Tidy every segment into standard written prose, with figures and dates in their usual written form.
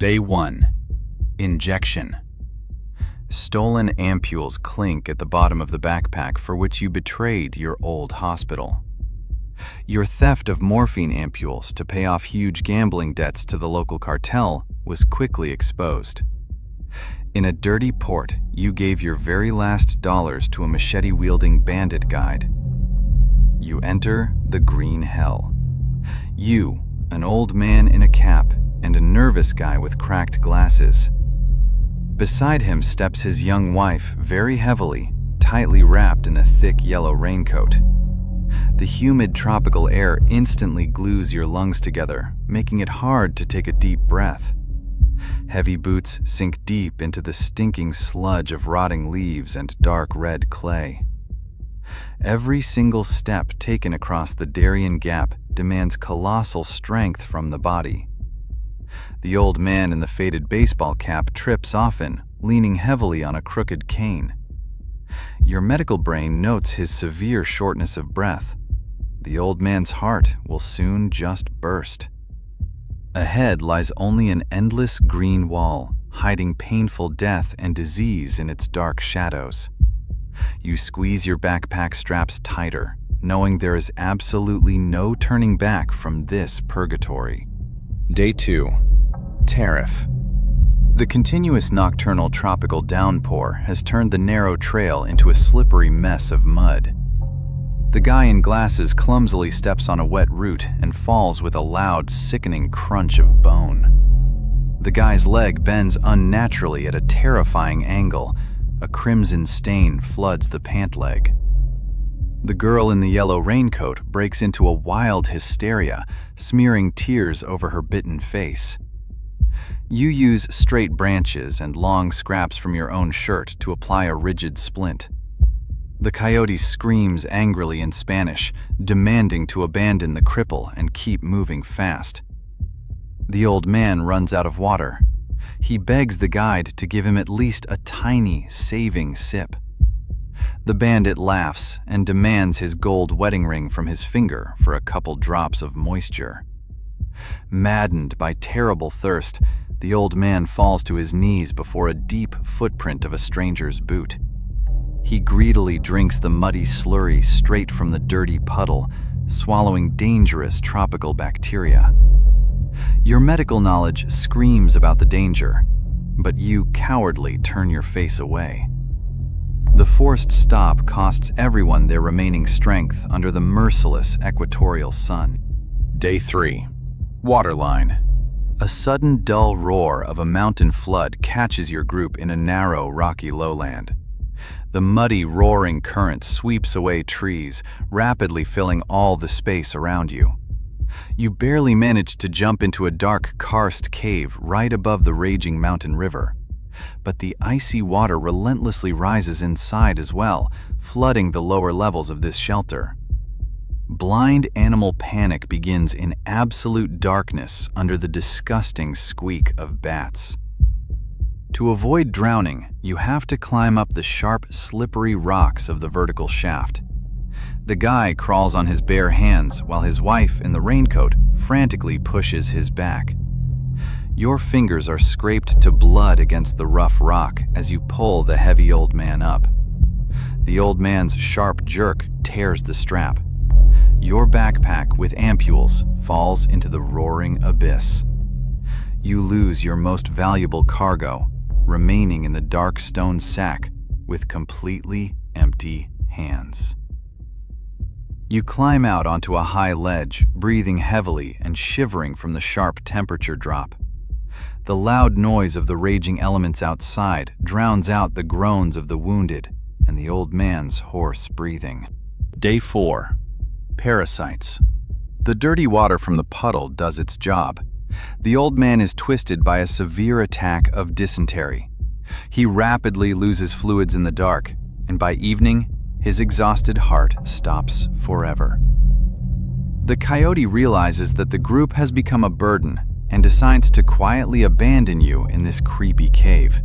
Day 1. Injection. Stolen ampules clink at the bottom of the backpack for which you betrayed your old hospital. Your theft of morphine ampules to pay off huge gambling debts to the local cartel was quickly exposed. In a dirty port, you gave your very last dollars to a machete-wielding bandit guide. You enter the green hell. You, an old man in a cap, and a nervous guy with cracked glasses. Beside him steps his young wife, very heavily, tightly wrapped in a thick yellow raincoat. The humid tropical air instantly glues your lungs together, making it hard to take a deep breath. Heavy boots sink deep into the stinking sludge of rotting leaves and dark red clay. Every single step taken across the Darien Gap demands colossal strength from the body. The old man in the faded baseball cap trips often, leaning heavily on a crooked cane. Your medical brain notes his severe shortness of breath. The old man's heart will soon just burst. Ahead lies only an endless green wall, hiding painful death and disease in its dark shadows. You squeeze your backpack straps tighter, knowing there is absolutely no turning back from this purgatory. Day 2. Tariff. The continuous nocturnal tropical downpour has turned the narrow trail into a slippery mess of mud. The guy in glasses clumsily steps on a wet root and falls with a loud, sickening crunch of bone. The guy's leg bends unnaturally at a terrifying angle. A crimson stain floods the pant leg. The girl in the yellow raincoat breaks into a wild hysteria, smearing tears over her bitten face. You use straight branches and long scraps from your own shirt to apply a rigid splint. The coyote screams angrily in Spanish, demanding to abandon the cripple and keep moving fast. The old man runs out of water. He begs the guide to give him at least a tiny, saving sip. The bandit laughs and demands his gold wedding ring from his finger for a couple drops of moisture. Maddened by terrible thirst, the old man falls to his knees before a deep footprint of a stranger's boot. He greedily drinks the muddy slurry straight from the dirty puddle, swallowing dangerous tropical bacteria. Your medical knowledge screams about the danger, but you cowardly turn your face away. The forced stop costs everyone their remaining strength under the merciless equatorial sun. Day 3. Waterline. A sudden dull roar of a mountain flood catches your group in a narrow, rocky lowland. The muddy, roaring current sweeps away trees, rapidly filling all the space around you. You barely manage to jump into a dark, karst cave right above the raging mountain river. But the icy water relentlessly rises inside as well, flooding the lower levels of this shelter. Blind animal panic begins in absolute darkness under the disgusting squeak of bats. To avoid drowning, you have to climb up the sharp, slippery rocks of the vertical shaft. The guy crawls on his bare hands while his wife in the raincoat frantically pushes his back. Your fingers are scraped to blood against the rough rock as you pull the heavy old man up. The old man's sharp jerk tears the strap. Your backpack with ampules falls into the roaring abyss. You lose your most valuable cargo, remaining in the dark stone sack with completely empty hands. You climb out onto a high ledge, breathing heavily and shivering from the sharp temperature drop. The loud noise of the raging elements outside drowns out the groans of the wounded and the old man's hoarse breathing. Day 4. Parasites. The dirty water from the puddle does its job. The old man is twisted by a severe attack of dysentery. He rapidly loses fluids in the dark, and by evening, his exhausted heart stops forever. The coyote realizes that the group has become a burden and decides to quietly abandon you in this creepy cave.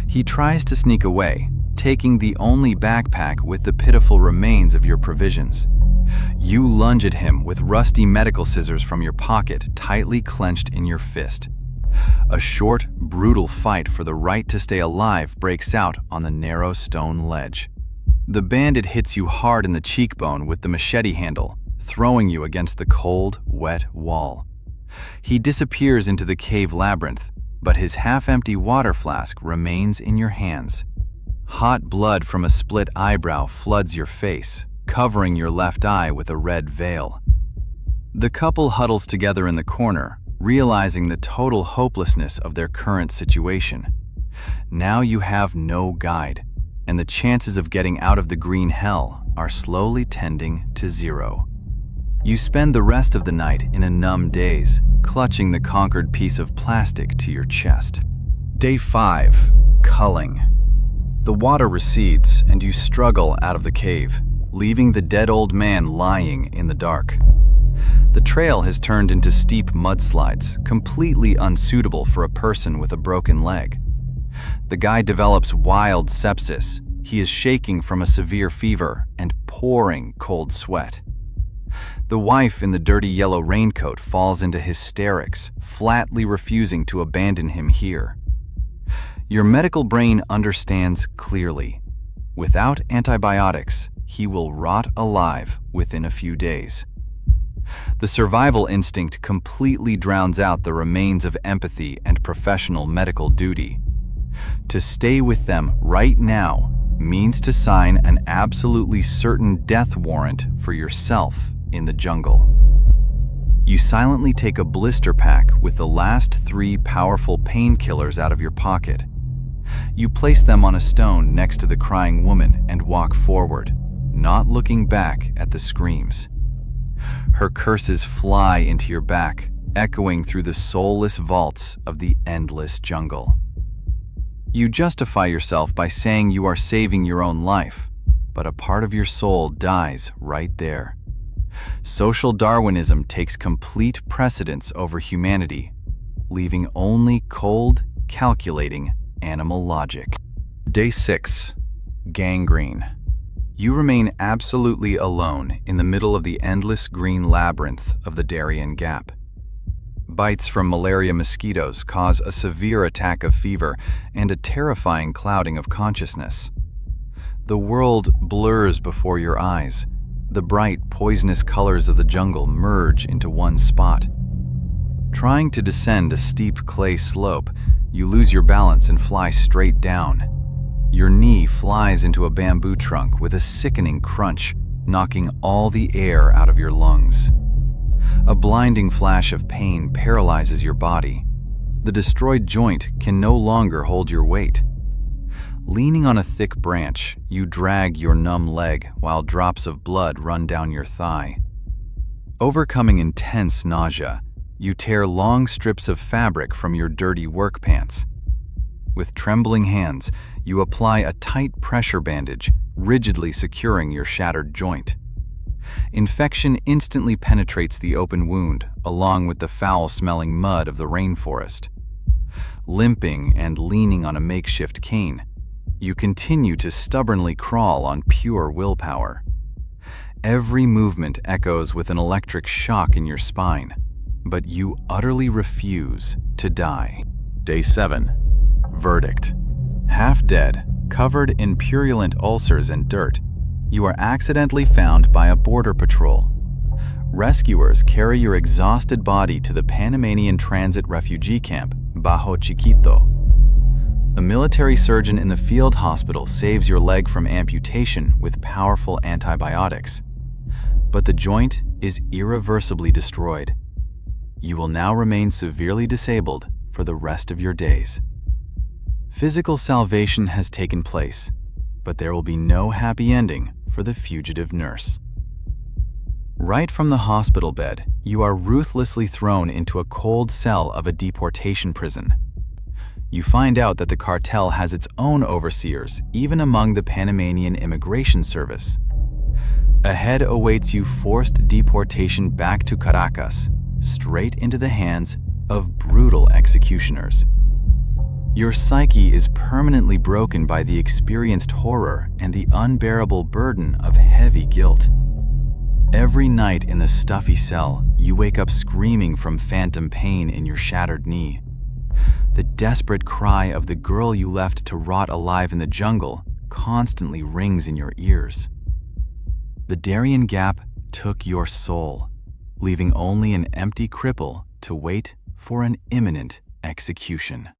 He tries to sneak away, taking the only backpack with the pitiful remains of your provisions. You lunge at him with rusty medical scissors from your pocket tightly clenched in your fist. A short, brutal fight for the right to stay alive breaks out on the narrow stone ledge. The bandit hits you hard in the cheekbone with the machete handle, throwing you against the cold, wet wall. He disappears into the cave labyrinth, but his half-empty water flask remains in your hands. Hot blood from a split eyebrow floods your face, covering your left eye with a red veil. The couple huddles together in the corner, realizing the total hopelessness of their current situation. Now you have no guide, and the chances of getting out of the green hell are slowly tending to zero. You spend the rest of the night in a numb daze, clutching the conquered piece of plastic to your chest. Day 5. Culling. The water recedes and you struggle out of the cave, leaving the dead old man lying in the dark. The trail has turned into steep mudslides, completely unsuitable for a person with a broken leg. The guy develops wild sepsis. He is shaking from a severe fever and pouring cold sweat. The wife in the dirty yellow raincoat falls into hysterics, flatly refusing to abandon him here. Your medical brain understands clearly. Without antibiotics, he will rot alive within a few days. The survival instinct completely drowns out the remains of empathy and professional medical duty. To stay with them right now means to sign an absolutely certain death warrant for yourself in the jungle. You silently take a blister pack with the last 3 powerful painkillers out of your pocket. You place them on a stone next to the crying woman and walk forward, not looking back at the screams. Her curses fly into your back, echoing through the soulless vaults of the endless jungle. You justify yourself by saying you are saving your own life, but a part of your soul dies right there. Social Darwinism takes complete precedence over humanity, leaving only cold, calculating animal logic. Day 6. Gangrene. You remain absolutely alone in the middle of the endless green labyrinth of the Darien Gap. Bites from malaria mosquitoes cause a severe attack of fever and a terrifying clouding of consciousness. The world blurs before your eyes. The bright, poisonous colors of the jungle merge into one spot. Trying to descend a steep clay slope, you lose your balance and fly straight down. Your knee flies into a bamboo trunk with a sickening crunch, knocking all the air out of your lungs. A blinding flash of pain paralyzes your body. The destroyed joint can no longer hold your weight. Leaning on a thick branch, you drag your numb leg while drops of blood run down your thigh. Overcoming intense nausea, you tear long strips of fabric from your dirty work pants. With trembling hands, you apply a tight pressure bandage, rigidly securing your shattered joint. Infection instantly penetrates the open wound, along with the foul-smelling mud of the rainforest. Limping and leaning on a makeshift cane, you continue to stubbornly crawl on pure willpower. Every movement echoes with an electric shock in your spine, but you utterly refuse to die. Day 7. Verdict. Half dead, covered in purulent ulcers and dirt, you are accidentally found by a border patrol. Rescuers carry your exhausted body to the Panamanian transit refugee camp, Bajo Chiquito. A military surgeon in the field hospital saves your leg from amputation with powerful antibiotics. But the joint is irreversibly destroyed. You will now remain severely disabled for the rest of your days. Physical salvation has taken place, but there will be no happy ending for the fugitive nurse. Right from the hospital bed, you are ruthlessly thrown into a cold cell of a deportation prison. You find out that the cartel has its own overseers, even among the Panamanian Immigration Service. Ahead awaits you forced deportation back to Caracas, straight into the hands of brutal executioners. Your psyche is permanently broken by the experienced horror and the unbearable burden of heavy guilt. Every night in the stuffy cell, you wake up screaming from phantom pain in your shattered knee. The desperate cry of the girl you left to rot alive in the jungle constantly rings in your ears. The Darien Gap took your soul, leaving only an empty cripple to wait for an imminent execution.